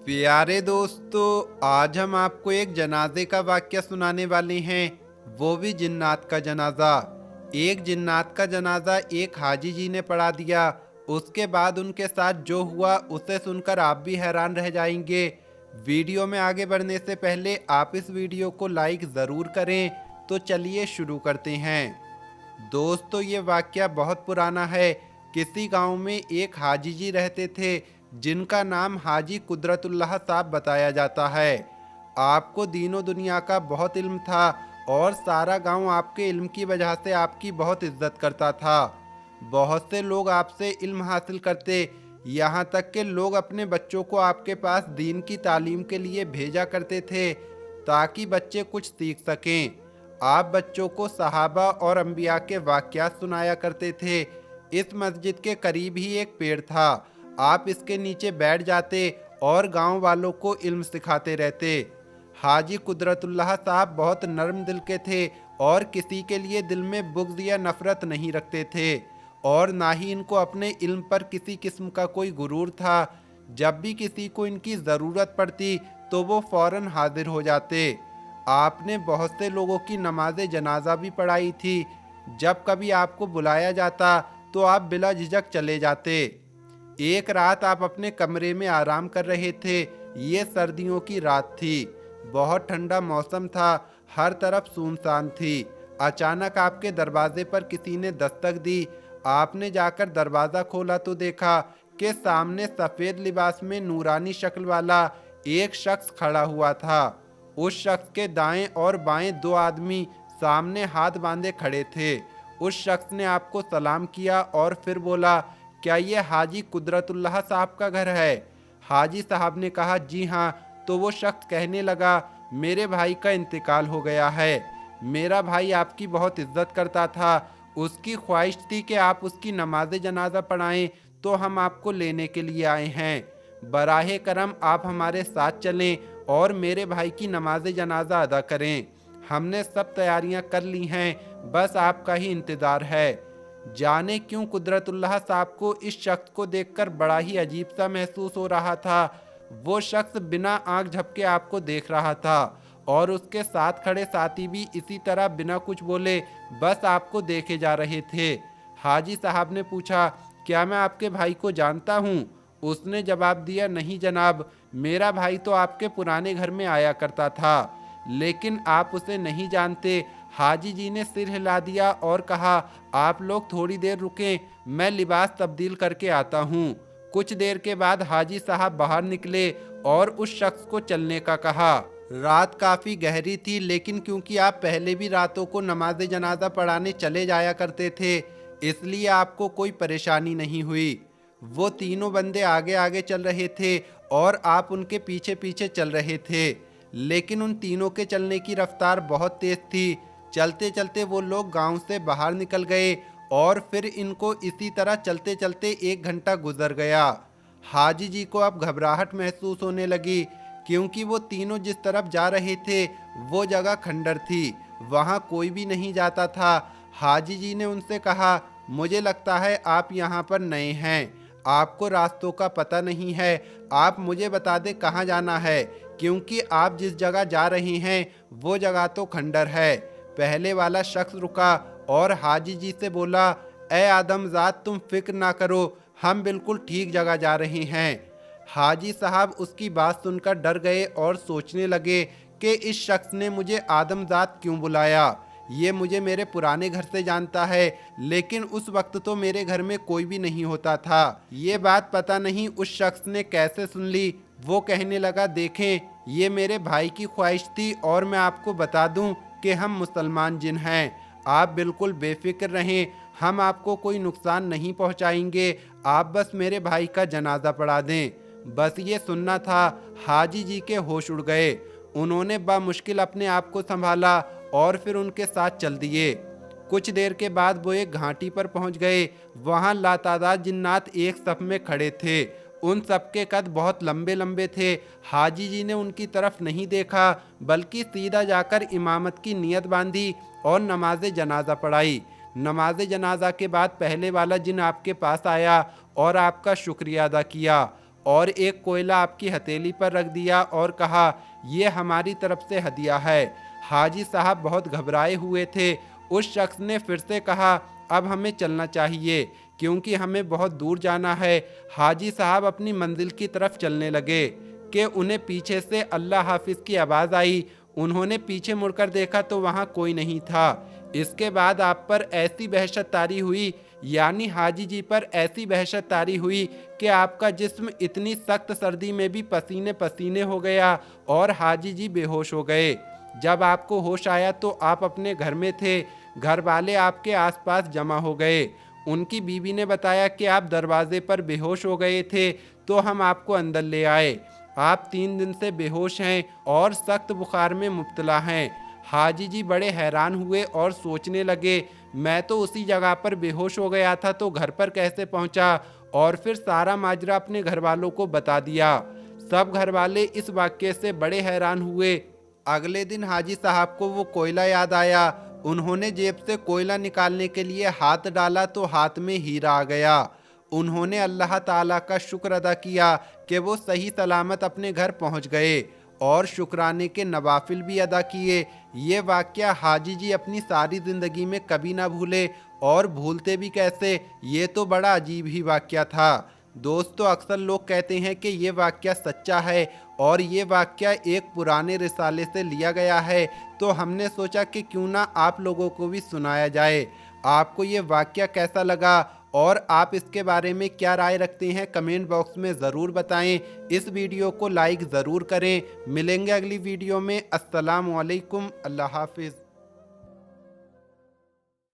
प्यारे दोस्तों, आज हम आपको एक जनाजे का वाक़या सुनाने वाले हैं, वो भी जिन्नात का जनाजा। एक जिन्नात का जनाजा एक हाजी जी ने पढ़ा दिया। उसके बाद उनके साथ जो हुआ उसे सुनकर आप भी हैरान रह जाएंगे। वीडियो में आगे बढ़ने से पहले आप इस वीडियो को लाइक ज़रूर करें। तो चलिए शुरू करते हैं। दोस्तों, ये वाक़या बहुत पुराना है। किसी गांव में एक हाजी जी रहते थे जिनका नाम हाजी कुदरतुल्लाह साहब बताया जाता है। आपको दीनों दुनिया का बहुत इल्म था और सारा गांव आपके इल्म की वजह से आपकी बहुत इज्जत करता था। बहुत से लोग आपसे इल्म हासिल करते, यहाँ तक कि लोग अपने बच्चों को आपके पास दीन की तालीम के लिए भेजा करते थे ताकि बच्चे कुछ सीख सकें। आप बच्चों को सहाबा और अंबिया के वाक़यात सुनाया करते थे। इस मस्जिद के करीब ही एक पेड़ था। आप इसके नीचे बैठ जाते और गांव वालों को इल्म सिखाते रहते। हाजी कुदरतुल्लाह साहब बहुत नरम दिल के थे और किसी के लिए दिल में बुग़्ज़ या नफ़रत नहीं रखते थे और ना ही इनको अपने इल्म पर किसी किस्म का कोई गुरूर था। जब भी किसी को इनकी ज़रूरत पड़ती तो वो फ़ौरन हाजिर हो जाते। आपने बहुत से लोगों की नमाज जनाजा भी पढ़ाई थी। जब कभी आपको बुलाया जाता तो आप बिला झिझक चले जाते। एक रात आप अपने कमरे में आराम कर रहे थे। ये सर्दियों की रात थी, बहुत ठंडा मौसम था, हर तरफ सुनसान थी। अचानक आपके दरवाजे पर किसी ने दस्तक दी। आपने जाकर दरवाज़ा खोला तो देखा कि सामने सफ़ेद लिबास में नूरानी शक्ल वाला एक शख्स खड़ा हुआ था। उस शख्स के दाएं और बाएं दो आदमी सामने हाथ बांधे खड़े थे। उस शख्स ने आपको सलाम किया और फिर बोला, क्या ये हाजी कुदरतुल्लाह साहब का घर है? हाजी साहब ने कहा, जी हाँ। तो वो शख्स कहने लगा, मेरे भाई का इंतकाल हो गया है। मेरा भाई आपकी बहुत इज्जत करता था। उसकी ख्वाहिश थी कि आप उसकी नमाज जनाजा पढ़ाएं, तो हम आपको लेने के लिए आए हैं। बराहे करम आप हमारे साथ चलें और मेरे भाई की नमाज जनाजा अदा करें। हमने सब तैयारियां कर ली हैं, बस आपका ही इंतज़ार है। जाने क्यों कुदरतुल्लाह साहब को इस शख्स को देखकर बड़ा ही अजीब सा महसूस हो रहा था। वो शख्स बिना आंख झपके आपको देख रहा था और उसके साथ खड़े साथी भी इसी तरह बिना कुछ बोले बस आपको देखे जा रहे थे। हाजी साहब ने पूछा, क्या मैं आपके भाई को जानता हूँ? उसने जवाब दिया, नहीं जनाब, मेरा भाई तो आपके पुराने घर में आया करता था, लेकिन आप उसे नहीं जानते। हाजी जी ने सिर हिला दिया और कहा, आप लोग थोड़ी देर रुकें, मैं लिबास तब्दील करके आता हूँ। कुछ देर के बाद हाजी साहब बाहर निकले और उस शख्स को चलने का कहा। रात काफ़ी गहरी थी, लेकिन क्योंकि आप पहले भी रातों को नमाज जनाजा पढ़ाने चले जाया करते थे, इसलिए आपको कोई परेशानी नहीं हुई। वो तीनों बंदे आगे आगे चल रहे थे और आप उनके पीछे पीछे चल रहे थे, लेकिन उन तीनों के चलने की रफ्तार बहुत तेज थी। चलते चलते वो लोग गांव से बाहर निकल गए और फिर इनको इसी तरह चलते चलते 1 घंटा गुजर गया। हाजी जी को अब घबराहट महसूस होने लगी, क्योंकि वो तीनों जिस तरफ जा रहे थे वो जगह खंडर थी, वहाँ कोई भी नहीं जाता था। हाजी जी ने उनसे कहा, मुझे लगता है आप यहाँ पर नए हैं, आपको रास्तों का पता नहीं है। आप मुझे बता दें कहाँ जाना है, क्योंकि आप जिस जगह जा रहे हैं वो जगह तो खंडर है। पहले वाला शख्स रुका और हाजी जी से बोला, ए आदमजात, तुम फिक्र ना करो, हम बिल्कुल ठीक जगह जा रहे हैं। हाजी साहब उसकी बात सुनकर डर गए और सोचने लगे कि इस शख्स ने मुझे आदमजात क्यों बुलाया। ये मुझे मेरे पुराने घर से जानता है, लेकिन उस वक्त तो मेरे घर में कोई भी नहीं होता था। ये बात पता नहीं उस शख्स ने कैसे सुन ली। वो कहने लगा, देखें, ये मेरे भाई की ख्वाहिश थी और मैं आपको बता दूं कि हम मुसलमान जिन हैं। आप बिल्कुल बेफिक्र रहें, हम आपको कोई नुकसान नहीं पहुंचाएंगे। आप बस मेरे भाई का जनाजा पढ़ा दें। बस ये सुनना था। हाजी जी के होश उड़ गए। उन्होंने बामुश्किल अपने आप को संभाला और फिर उनके साथ चल दिए। कुछ देर के बाद वो एक घाटी पर पहुंच गए। वहां लातादाद जिन्नात एक सफ में खड़े थे। उन सबके कद बहुत लंबे लंबे थे। हाजी जी ने उनकी तरफ नहीं देखा, बल्कि सीधा जाकर इमामत की नियत बांधी और नमाज जनाजा पढ़ाई। नमाज जनाजा के बाद पहले वाला जिन आपके पास आया और आपका शुक्रिया अदा किया اور ایک کوئلہ آپ کی ہتھیلی پر رکھ دیا اور کہا یہ ہماری طرف سے ہدیہ ہے۔ حاجی صاحب بہت گھبرائے ہوئے تھے۔ اس شخص نے پھر سے کہا اب ہمیں چلنا چاہیے کیونکہ ہمیں بہت دور جانا ہے۔ حاجی صاحب اپنی منزل کی طرف چلنے لگے کہ انہیں پیچھے سے اللہ حافظ کی آواز آئی۔ انہوں نے پیچھے مڑ کر دیکھا تو وہاں کوئی نہیں تھا۔ اس کے بعد آپ پر ایسی وحشت طاری ہوئی، یعنی حاجی جی پر ایسی وحشت طاری ہوئی کہ آپ کا جسم اتنی سخت سردی میں بھی پسینے پسینے ہو گیا اور حاجی جی بے ہوش ہو گئے۔ جب آپ کو ہوش آیا تو آپ اپنے گھر میں تھے۔ گھر والے آپ کے آس پاس جمع ہو گئے۔ ان کی بیوی نے بتایا کہ آپ دروازے پر بے ہوش ہو گئے تھے تو ہم آپ کو اندر لے آئے۔ آپ 3 دن سے بے ہوش ہیں اور سخت بخار میں مبتلا ہیں۔ حاجی جی بڑے حیران ہوئے اور سوچنے لگے میں تو اسی جگہ پر بے ہوش ہو گیا تھا تو گھر پر کیسے پہنچا، اور پھر سارا ماجرا اپنے گھر والوں کو بتا دیا۔ سب گھر والے اس واقعے سے بڑے حیران ہوئے۔ اگلے دن حاجی صاحب کو وہ کوئلہ یاد آیا۔ انہوں نے جیب سے کوئلہ نکالنے کے لیے ہاتھ ڈالا تو ہاتھ میں ہیرا آ گیا۔ انہوں نے اللہ تعالیٰ کا شکر ادا کیا کہ وہ صحیح سلامت اپنے گھر پہنچ گئے اور شکرانے کے نوافل بھی ادا کیے۔ یہ واقعہ حاجی جی اپنی ساری زندگی میں کبھی نہ بھولے، اور بھولتے بھی کیسے، یہ تو بڑا عجیب ہی واقعہ تھا۔ دوستو، اکثر لوگ کہتے ہیں کہ یہ واقعہ سچا ہے اور یہ واقعہ ایک پرانے رسالے سے لیا گیا ہے، تو ہم نے سوچا کہ کیوں نہ آپ لوگوں کو بھی سنایا جائے۔ آپ کو یہ واقعہ کیسا لگا اور آپ اس کے بارے میں کیا رائے رکھتے ہیں کمنٹ باکس میں ضرور بتائیں۔ اس ویڈیو کو لائک ضرور کریں۔ ملیں گے اگلی ویڈیو میں۔ السلام علیکم، اللہ حافظ۔